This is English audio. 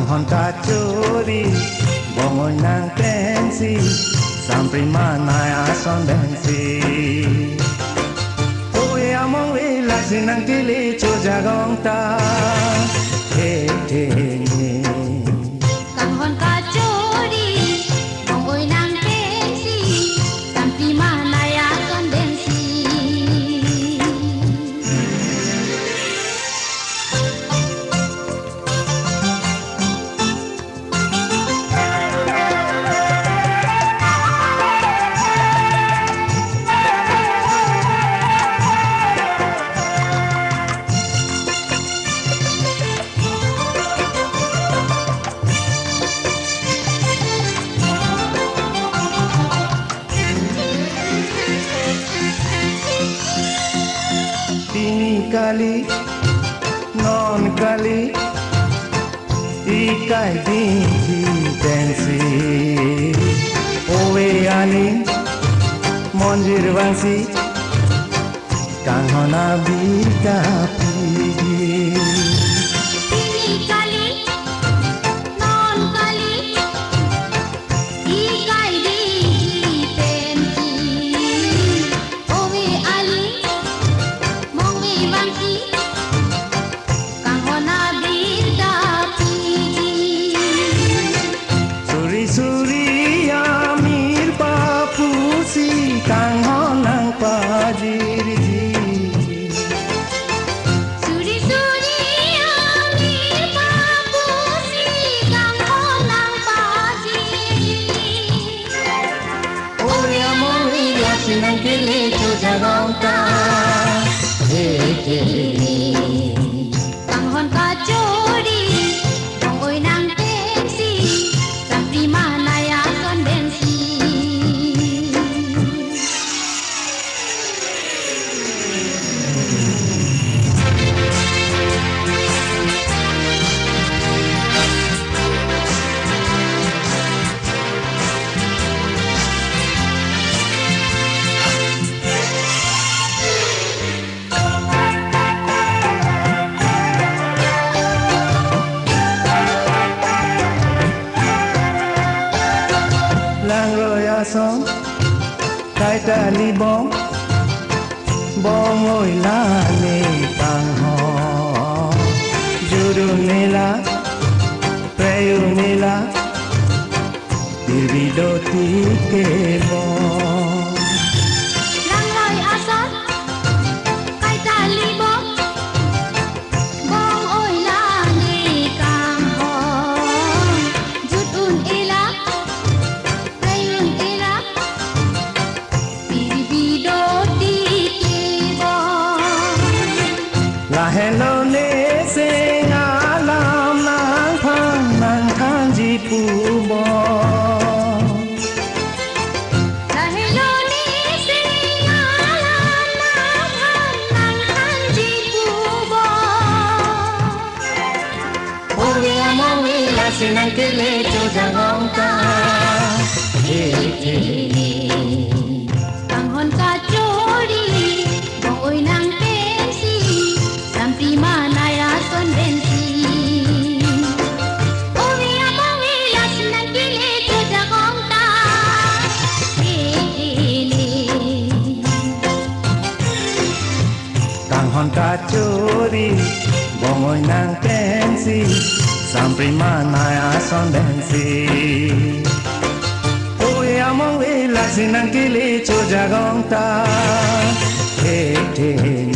Tanghon kacuri bongon nang tensi sampai mana ason densi oe among we lasinang kili chojagong ta he he ni Tanghon kacuri bongon nang tensi sampai mana ason densi kali non kali ikai dinti tensi owe ani monjir wansi kanghona bika pigi Sinang kili chojagong ta Tanghon kacuri bongoy nang tensi sampai mana ason densi lang roya son kai ta li bong bong oi la ne tang ho juru ne la preyu ne la divido ti ke bong lang roy ason kai ta li bong bong oi la ne kam ho jutun ila la hello ne se alam nang phang nang khang ji pu bo la hello ne se alam nang phang nang khang ji pu bo owe among we la sinang kele chojagong ta Tanghon kacuri bongoy nang tensi sampai mana ason densi owe among we lasinang kili chojagong ta Tanghon kacuri bongoy nang tensi sampai mana ason densi owe among we lasinang kili chojagong ta he he